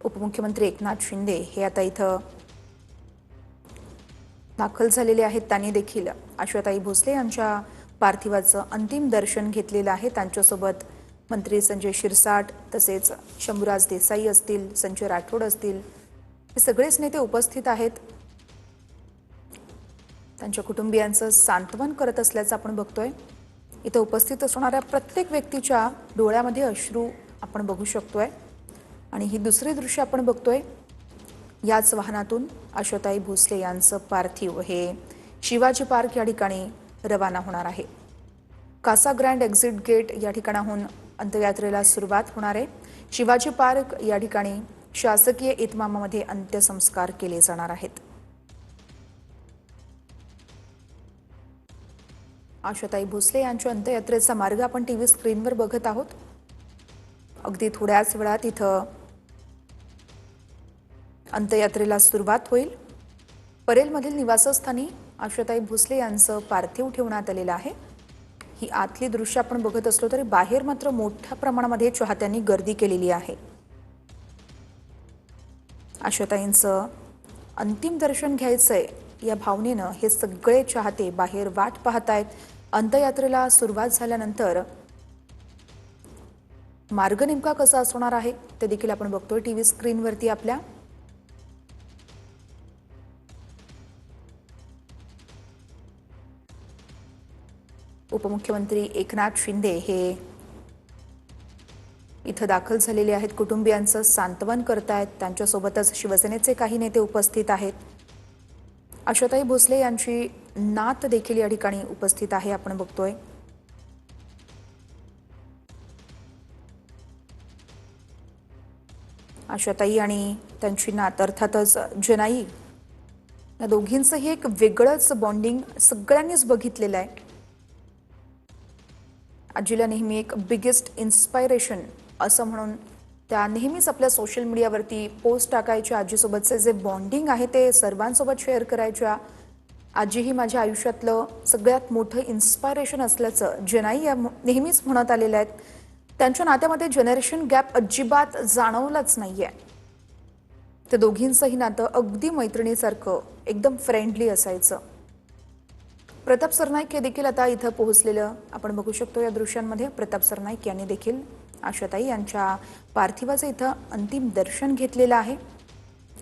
उपमुख्यमंत्री एकनाथ शिंदे हे आता इथं दाखल झालेले आहेत। त्यांनी देखील आशाताई भोसले यांच्या पार्थिवाचं अंतिम दर्शन घेतलेलं आहे। त्यांच्यासोबत मंत्री संजय शिरसाट तसेच शंभूराज देसाई असतील, संजय राठोड असतील, हे सगळेच नेते उपस्थित आहेत। त्यांच्या कुटुंबियांचं सांत्वन करत असल्याचं आपण बघतोय। इथं उपस्थित असणाऱ्या प्रत्येक व्यक्तीच्या डोळ्यामध्ये अश्रू आपण बघू शकतोय आणि ही दुसरी दृश्य आपण बघतोय। याच वाहनातून आशाताई भोसले यांचं पार्थिव हे शिवाजी पार्क या ठिकाणी रवाना होणार आहे। कासा ग्रँड एक्झिट गेट या ठिकाणाहून अंत्ययात्रेला सुरुवात होणार आहे। शिवाजी पार्क या ठिकाणी शासकीय इतमामामध्ये अंत्यसंस्कार केले जाणार आहेत। आशाताई भोसले यांच्या अंत्ययात्रेचा मार्ग आपण टीव्ही स्क्रीनवर बघत आहोत। अगदी थोड्याच वेळात इथं अंत्ययात्रेला सुरुवात होईल। परेलमधील निवासस्थानी आशाताई भोसले यांचं पार्थिव ठेवण्यात आलेलं आहे। ही आतली दृश्य आपण बघत असलो तरी बाहेर मात्र मोठ्या प्रमाणामध्ये चाहत्यांनी गर्दी केलेली आहे। आशाताईंचं अंतिम दर्शन घ्यायचंय या भावनेनं हे सगळे चाहते बाहेर वाट पाहतायत। अंत्ययात्रेला सुरुवात झाल्यानंतर मार्ग नेमका कसा असणार आहे ते देखील आपण बघतोय टीव्ही स्क्रीनवरती आपल्या। उपमुख्यमंत्री एकनाथ शिंदे हे इथं दाखल झालेले आहेत। कुटुंबियांचं सांत्वन करतायत। त्यांच्यासोबतच शिवसेनेचे काही नेते उपस्थित आहेत। आशाताई भोसले यांची नात देखील या ठिकाणी उपस्थित आहे आपण बघतोय। आशाताई आणि त्यांची नात अर्थातच जनाई या दोघींचंही एक वेगळंच बॉन्डिंग सगळ्यांनीच बघितलेलं आहे। आजीला नेहमी एक बिगेस्ट इन्स्पायरेशन असं म्हणून त्या नेहमीच आपल्या सोशल मीडियावरती पोस्ट टाकायच्या। आजीसोबतचे जे बॉन्डिंग आहे ते सर्वांसोबत शेअर करायच्या। आजी ही माझ्या आयुष्यातलं सगळ्यात मोठं इन्स्पायरेशन असल्याचं जनाई या नेहमीच म्हणत आलेल्या आहेत। त्यांच्या नात्यामध्ये जनरेशन गॅप अजिबात जाणवलाच नाहीये। ते दोघींचंही नातं अगदी मैत्रिणीसारखं एकदम फ्रेंडली असायचं। प्रताप सरनाईक हे देखील आता इथं पोहोचलेलं आपण बघू शकतो। या दृश्यांमध्ये प्रताप सरनाईक यांनी देखील आशाताई यांच्या पार्थिवाचं इथं अंतिम दर्शन घेतलेलं आहे।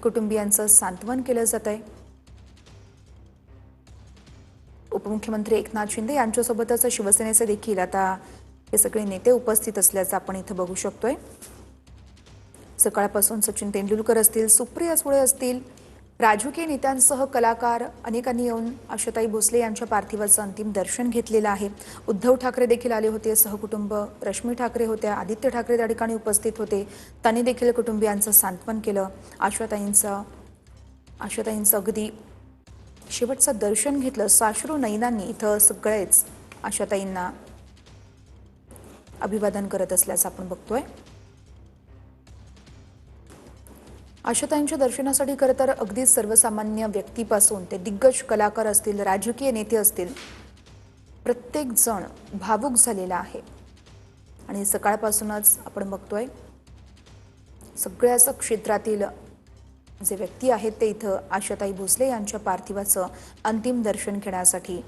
कुटुंबियांचं सांत्वन केलं जातंय। उपमुख्यमंत्री एकनाथ शिंदे यांच्यासोबतच शिवसेनेचे देखील आता हे सगळे नेते उपस्थित असल्याचं आपण इथं बघू शकतोय। सकाळपासून सचिन तेंडुलकर असतील, सुप्रिया सुळे असतील, राजकीय नेत्यांसह कलाकार अनेकांनी येऊन आशाताई भोसले यांच्या पार्थिवाचं अंतिम दर्शन घेतलेलं आहे। उद्धव ठाकरे देखील आले होते सहकुटुंब, रश्मी ठाकरे होत्या, आदित्य ठाकरे त्या ठिकाणी उपस्थित होते। त्यांनी देखील कुटुंबियांचं सांत्वन केलं। आशाताईंचं अगदी शेवटचं दर्शन घेतलं। साश्रू नयनांनी इथं सगळेच आशाताईंना अभिवादन करत असल्याचं आपण बघतोय। आशाताईंच्या दर्शनासाठी खरं तर अगदी सर्वसामान्य व्यक्तीपासून ते दिग्गज कलाकार असतील, राजकीय नेते असतील, प्रत्येक जण भावुक झालेला आहे आणि सकाळपासूनच आपण बघतोय सगळ्याच क्षेत्रातील जे व्यक्ती आहेत ते इथं आशाताई भोसले यांच्या पार्थिवाचं अंतिम दर्शन घेण्यासाठी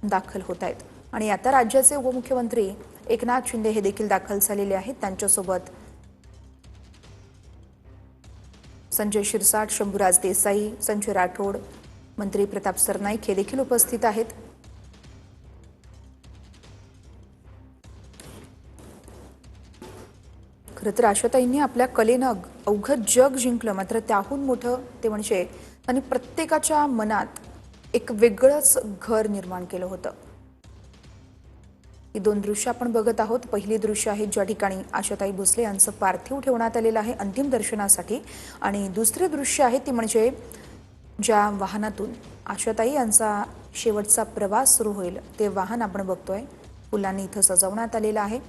दाखल होत आहेत। आणि आता राज्याचे उपमुख्यमंत्री एकनाथ शिंदे हे देखील दाखल झालेले आहेत। त्यांच्यासोबत संजय शिरसाट, शंभूराज देसाई, संजय राठोड, मंत्री प्रताप सरनाईक हे देखील उपस्थित आहेत। खरं तर आशाताईंनी आपल्या कलेनं अवघं जग जिंकलं, मात्र त्याहून मोठं ते म्हणजे त्यांनी प्रत्येकाच्या मनात एक वेगळंच घर निर्माण केलं होतं। ही दोन दृश्य आपण बघत आहोत। पहिली दृश्य आहे ज्या ठिकाणी आशाताई भोसले यांचं पार्थिव ठेवण्यात आलेलं आहे अंतिम दर्शनासाठी, आणि दुसरे दृश्य आहे ती म्हणजे ज्या वाहनातून आशाताई यांचा शेवटचा प्रवास सुरू होईल ते वाहन आपण बघतोय। फुलांनी इथं सजवण्यात आलेलं आहे।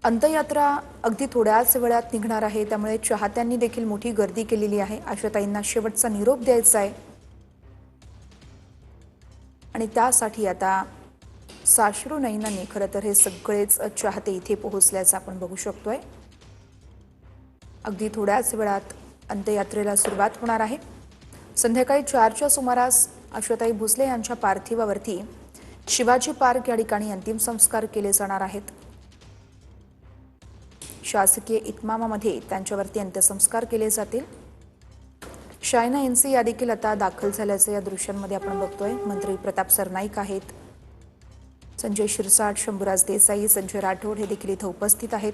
अंत्ययात्रा अगदी थोड्याच वेळात निघणार आहे, त्यामुळे चाहत्यांनी देखील मोठी गर्दी केलेली आहे। आशाताईंना शेवटचा निरोप द्यायचा आहे आणि त्यासाठी आता साश्रू नयनांनी खरं तर हे सगळेच चाहते इथे पोहोचल्याचं आपण बघू शकतोय। अगदी थोड्याच वेळात अंत्ययात्रेला सुरुवात होणार आहे। संध्याकाळी 4च्या सुमारास आशाताई भोसले यांच्या पार्थिवावरती शिवाजी पार्क या ठिकाणी अंतिम संस्कार केले जाणार आहेत। शासकीय इतमामामध्ये त्यांच्यावरती अंत्यसंस्कार केले जातील। शायना एनसी या देखील आता दाखल झाल्याचं या दृश्यांमध्ये आपण बघतोय। मंत्री प्रताप सरनाईक आहेत, संजय शिरसाट, शंभूराज देसाई, संजय राठोड हे देखील इथे उपस्थित आहेत।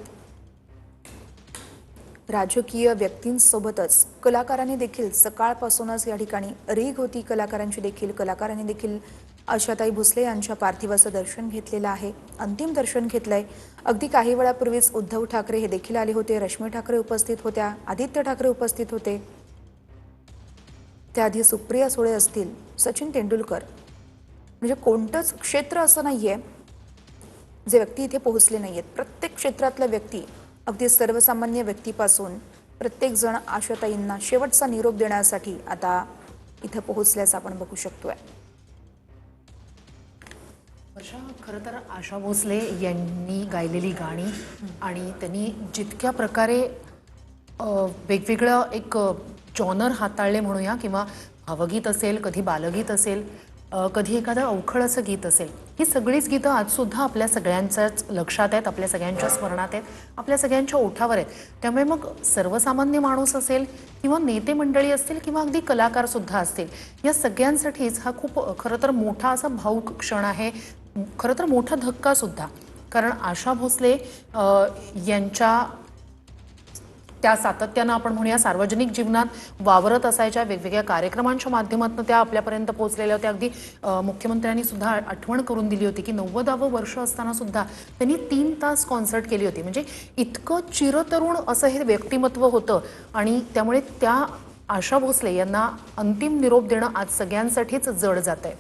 राजकीय व्यक्तींसोबतच कलाकारांनी देखील सकाळपासूनच या ठिकाणी रीघ होती। कलाकारांनी देखील आशाताई भोसले यांच्या पार्थिवाचं दर्शन घेतलेलं आहे, अंतिम दर्शन घेतलंय। अगदी काही वेळापूर्वीच उद्धव ठाकरे हे देखील आले होते, रश्मी ठाकरे उपस्थित होत्या, आदित्य ठाकरे उपस्थित होते। त्याआधी सुप्रिया सुळे असतील, सचिन तेंडुलकर, म्हणजे कोणतंच क्षेत्र असं नाहीये जे व्यक्ती इथे पोहोचले नाहीयेत। प्रत्येक क्षेत्रातला व्यक्ती, अगदी सर्वसामान्य व्यक्तीपासून प्रत्येक जण आशाताईंना शेवटचा निरोप देण्यासाठी आता इथे पोहोचल्याचं आपण बघू शकतोय। वर्षा, खरं तर आशा भोसले यांनी गायलेली गाणी आणि त्यांनी जितक्या प्रकारे वेगवेगळं एक जॉनर हाताळले म्हणूया, किंवा भावगीत असेल, कधी बालगीत असेल, कधी एखादं अवखळ असं गीत असेल, ही सगळीच गीतं आजसुद्धा आपल्या सगळ्यांच्याच लक्षात आहेत, आपल्या सगळ्यांच्या स्मरणात आहेत, आपल्या सगळ्यांच्या ओठावर आहेत। त्यामुळे मग सर्वसामान्य माणूस असेल किंवा नेते मंडळी असतील किंवा अगदी कलाकारसुद्धा असतील, या सगळ्यांसाठीच हा खूप खरं तर मोठा असा भावूक क्षण आहे, खरं तर मोठा धक्कासुद्धा। कारण आशा भोसले यांच्या त्या सातत्यानं आपण म्हणूया सार्वजनिक जीवनात वावरत असायच्या, वेगवेगळ्या कार्यक्रमांच्या माध्यमातून त्या आपल्यापर्यंत पोहोचलेल्या होत्या। अगदी मुख्यमंत्र्यांनी सुद्धा आठवण करून दिली होती की 90वे वर्ष असताना सुद्धा त्यांनी 3 तास कॉन्सर्ट केली होती। म्हणजे इतकं चिरतरुण असं हे व्यक्तिमत्व होतं आणि त्यामुळे त्या आशा भोसले यांना अंतिम निरोप देणं आज सगळ्यांसाठीच जड जात आहे।